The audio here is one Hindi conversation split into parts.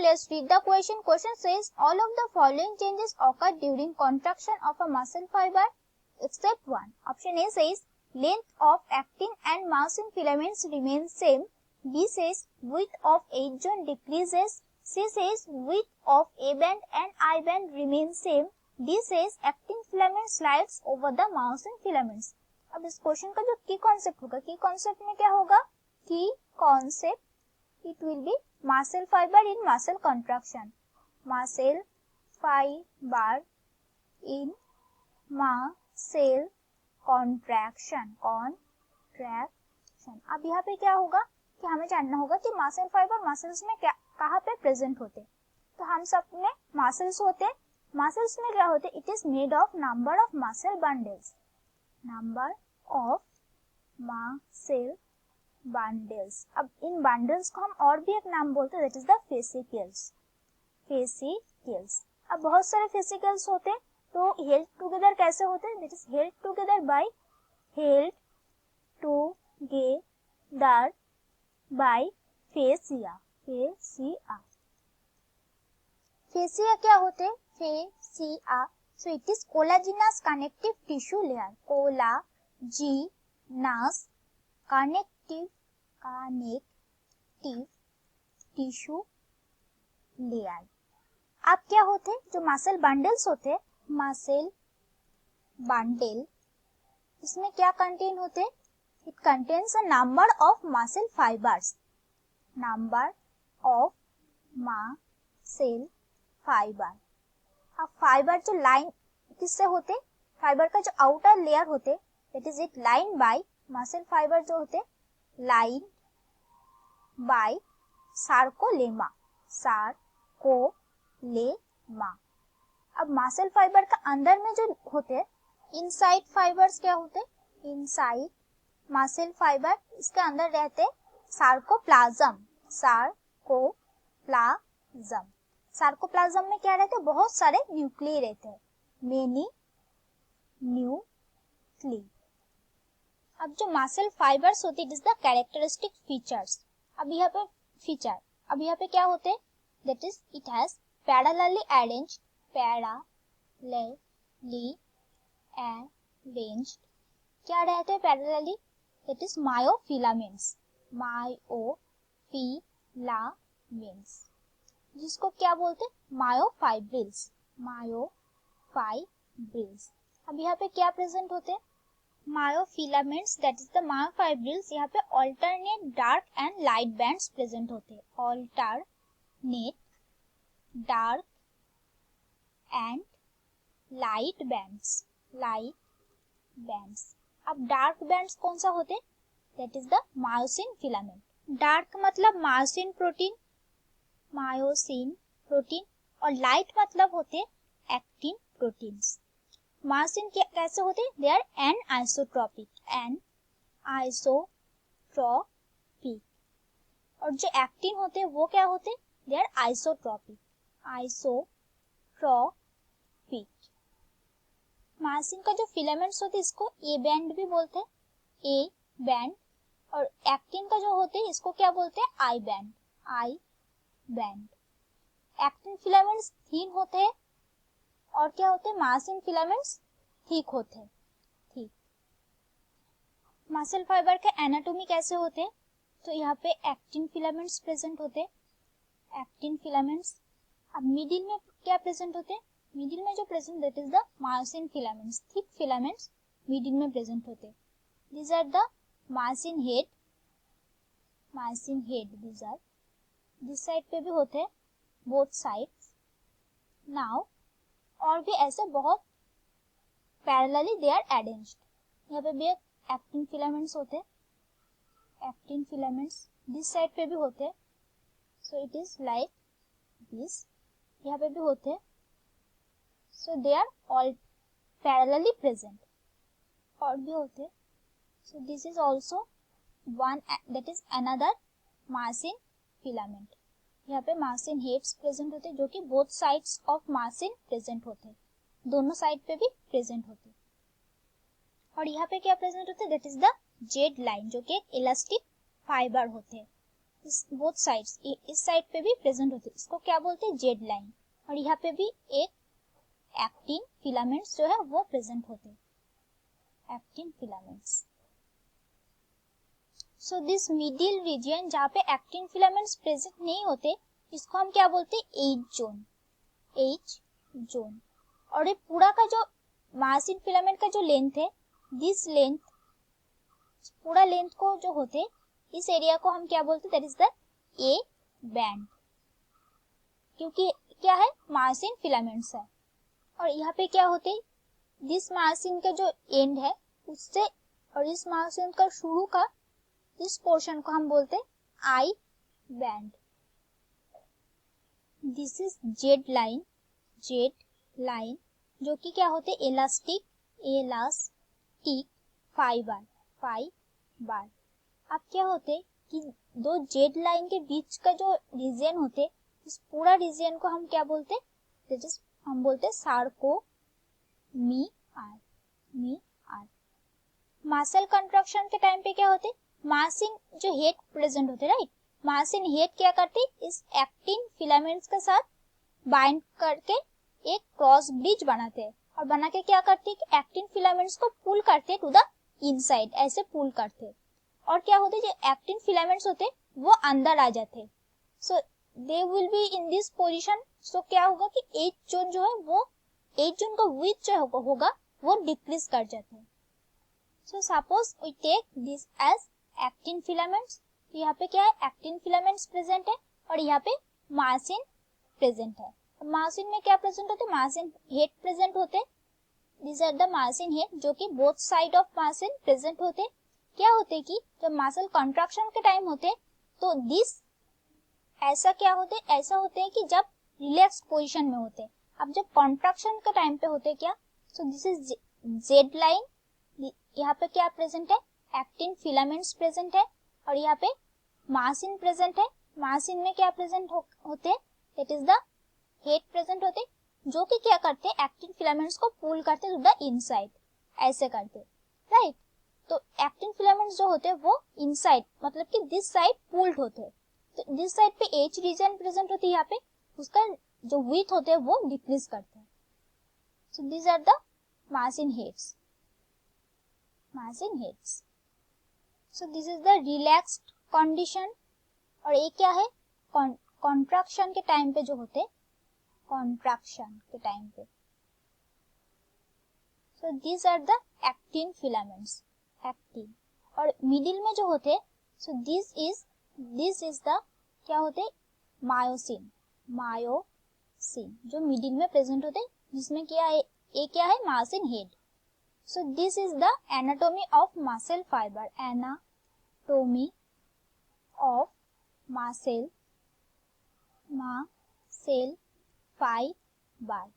let's read the question. Question says all of the following changes occur during contraction of a muscle fiber except one. Option A says length of actin and myosin filaments remains same. B says width of H zone decreases. C says width of A band and I band remains same. D says actin filament slides over the myosin filaments. अब इस क्वेश्चन का जो की कॉन्सेप्ट होगा, की कॉन्सेप्ट में क्या होगा, की concept it will be muscle fibre in muscle contraction, muscle fibre in muscle contraction, contraction. अब यहाँ पे क्या होगा कि हमें जानना होगा कि मसल फाइबर मसल्स में क्या कहाँ पे प्रेजेंट होते, तो हम सब में मसल्स होते, मसल्स में क्या होते, it is made of number of muscle bundles, number of muscle bundles. अब इन बंडल्स को हम और भी एक नाम बोलते हैं, that is the fascicles, fascicles. अब बहुत सारे फेसिकल्स होते, तो हेल्ड टुगेदर कैसे होते हैं, that is held together by, held together by fascia, fascia. Fascia क्या होते, fascia, so it is collagenous connective tissue layer, collagenous connective tissue layer। अब क्या होते, जो मसल बंडल्स होते, मसल बंडल, इसमें क्या कंटेन होते, it contains a number of muscle fibres, number of muscle fibre. अब फाइबर जो लाइन किससे होते, फाइबर का जो आउटर लेयर होते, that is it line by, muscle fibre जो होते लाइन बाय सार्कोलेमा, सार्कोलेमा। अब मसल फाइबर का अंदर में जो होते इनसाइड फाइबर्स क्या होते, इनसाइड मसल फाइबर, इसके अंदर रहते सार्कोप्लाज्म, सार्कोप्लाज्म। सार्कोप्लाज्म में क्या रहते, बहुत सारे न्यूक्लियस रहते हैं, मेनी न्यूक्लियस। अब जो मसल फाइबर्स होते, it is the characteristic features. अब यहाँ पे फीचर, अब यहाँ पे क्या होते, that is it has parallelly arranged, parallelly arranged, क्या रहते हैं parallelly, that is myofilaments, myofilaments, जिसको क्या बोलते, मायोफाइब्रिल्स, मायोफाइब्रिल्स। अब यहाँ पे क्या प्रेजेंट होते, myofilaments, that is the myofibrils. यहाँ पे alternate dark and light bands present होते हैं, alternate dark and light bands, light bands. अब डार्क बैंड्स कौन सा होते, that is the myosin filament. Dark मतलब मायोसिन प्रोटीन, मायोसिन प्रोटीन, और लाइट मतलब होते एक्टिन प्रोटीन्स। मायोसिन कैसे होते, they are anisotropic, anisotropic, और जो एक्टिन होते वो क्या होते, they are isotropic, isotropic. Myosin का जो फिलामेंट्स होते इसको ए बैंड भी बोलते हैं, ए बैंड, और एक्टिन का जो होते इसको क्या बोलते हैं, I band, I band. Actin filaments thin होते हैं और क्या होते हैं, मायोसिन फिलामेंट्स थिक होते हैं, थिक। मसल फाइबर के एनाटॉमी कैसे होते हैं, तो यहाँ पे एक्टिन फिलामेंट्स प्रेजेंट होते हैं, एक्टिन फिलामेंट्स। अब मिडिल में क्या प्रेजेंट होते हैं, मिडिल में जो present, that is the myosin filaments, thick filaments middle में प्रेजेंट होते हैं। These are the myosin head, myosin head, these are, this side पे भी होते हैं, बोथ साइड्स। नाउ और भी ऐसे बहुत पैरेलली दे आर अरेंज्ड। यहाँ पे भी एक्टिन फिलामेंट्स होते हैं, एक्टिन फिलामेंट्स दिस साइड पे भी होते हैं, so it is like this, यहाँ पे भी होते हैं, so they are all parallelly present, और भी होते हैं, so this is also one, that is another myosin filament. यहाँ पे मायोसिन हेड्स प्रेजेंट होते हैं, जो कि both sides of myosin present होते हैं, दोनों साइड पे भी प्रेजेंट होते हैं। और यहाँ पे क्या प्रेजेंट होते हैं, that is the Z line, जो कि एक इलास्टिक फाइबर होते हैं, इस बोथ साइड्स, इस साइड पे भी प्रेजेंट होते हैं, इसको क्या बोलते हैं, जेड लाइन। और यहाँ पे भी एक एक्टिन फिलामेंट्स जो है वो प्रेजेंट होते हैं, actin filaments. So this middle region जहाँ पे एक्टिन फिलामेंट्स प्रेजेंट नहीं होते, इसको हम क्या बोलते हैं, एज जोन, एज जोन। और ये पूरा का जो मायोसिन फिलामेंट का जो लेंथ है, दिस लेंथ, पूरा लेंथ को जो होते इस एरिया को हम क्या बोलते, that is the A band, क्योंकि क्या है, मायोसिन फिलामेंट्स है। और यहाँ पे क्या होते, दिस मायोसिन का जो एंड है उससे और इस मायोसिन का शुरू का इस पोर्शन को हम बोलते I band. This is Z line, Z line जो कि क्या होते, इलास्टिक, इलास्टिक फाइबर। अब क्या होते कि दो जेड लाइन के बीच का जो रीजन होते, इस पूरा रीजन को हम क्या बोलते, दैट इज हम बोलते सार्कोमीआर। मासल कंट्रक्शन के टाइम पे क्या होते, मायोसिन जो हेड प्रेजेंट होते, राइट, मायोसिन हेड क्या करते, इस एक्टिन फिलामेंट्स के साथ बाइंड करके एक क्रॉस ब्रिज बनाते हैं, और बना के क्या करते कि एक्टिन फिलामेंट्स को पुल करते टू द इनसाइड, ऐसे पुल करते। और क्या होते, जो एक्टिन फिलामेंट्स होते वो अंदर आ जाते, so they will be in this position. So क्या होगा कि एज जोन जो है वो, एज जोन का विड्थ जो होगा वो डिक्रीज कर जाते हैं। So suppose we take this as actin filaments, तो यहाँ पे क्या है, एक्टिन फिलामेंट्स प्रेजेंट है और यहाँ पे मायोसिन प्रेजेंट है। मायोसिन में क्या प्रेजेंट होते, मायोसिन हेड प्रेजेंट होते, this are the myosin head जो कि both side of myosin present होते। क्या होते कि जब मसल कंट्रक्शन के टाइम होते तो दिस ऐसा क्या होते, ऐसा होते हैं कि जब रिलैक्स पोजीशन में होते। अब जब कॉन्ट्रैक्शन के टाइम पे होते क्या, सो दिस इज जेड लाइन, यहाँ पे क्या प्रेजेंट है, एक्टिन फिलामेंट्स प्रेजेंट है, और यहाँ पे मायोसिन प्रेजेंट है। मायोसिन में क्या प्रेजेंट होते, that is the head present होते, जो कि क्या करते, एक्टिन फिलामेंट्स को पुल करते टू द इनसाइड, ऐसे करते, राइट। तो एक्टिन फिलामेंट्स जो होते वो इनसाइड, मतलब कि दिस साइड पुल्ड होते, तो दिस साइड पे एज रीजन प्रेजेंट होती है, यहाँ पे उसका जो विड्थ होते हैं वो डिक्रीज करते हैं। So these are the myosin heads, myosin heads. So this is the relaxed condition. और ये क्या है, कॉन्ट्रैक्शन के टाइम पे जो होते, कॉन्ट्रैक्शन के टाइम पे, so these are the actin filaments, actin. और मिडिल में जो होते, सो दिस इज द क्या होते, मायोसिन, मायोसिन जो मिडिल में प्रेजेंट होते, जिसमें क्या है, ये क्या है, myosin head. So this is the anatomy of muscle fibre, anatomy of muscle fibre.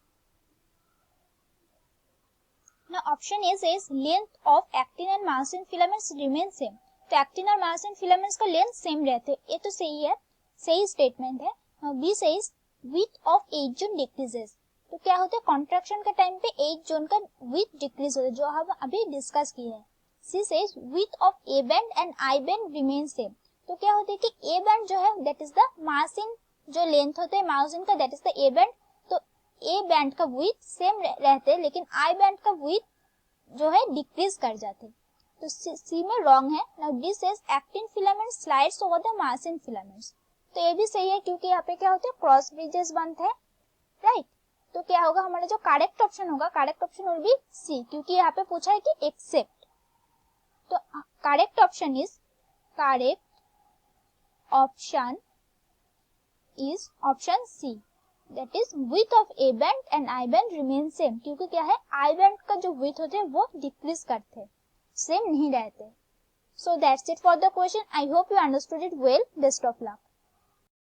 Now option A says length of actin and myosin filaments remain same. तो एक्टिन और मायोसिन फिलामेंट्स का लेंथ सेम रहते हैं, ये तो सही है, सही स्टेटमेंट है। B says width of H zone decreases, तो क्या होता है, कॉन्ट्रैक्शन के टाइम पे एज जोन का विड्थ डिक्रीज होता है, जो हम अभी डिस्कस किए हैं। C says width of A band and I band remain same, तो क्या होता है कि ए बैंड जो है दैट इज द मायोसिन जो लेंथ होते हैं मायोसिन का, that is the A band, तो ए बैंड का विड्थ सेम रहते, लेकिन आई बैंड का विड्थ जो है डिक्रीज कर जाते, तो सी में रॉन्ग है। Now this says actin filament slides over the myosin filaments, तो ये भी सही है, क्योंकि यहाँ पे क्या होते हैं, क्रॉस ब्रिजेस बनते हैं, राइट। तो क्या होगा, हमारा जो करेक्ट ऑप्शन होगा, correct option will be C, क्योंकि यहाँ पे पूछा है कि एक्सेप्ट, तो correct option is option C, that is width of A band and I band remain same, क्योंकि क्या है, आई बैंड का जो विड्थ होते हैं वो डिक्रीज करते, सेम नहीं रहते। So that's it for the question. I hope you understood it well. Best of luck.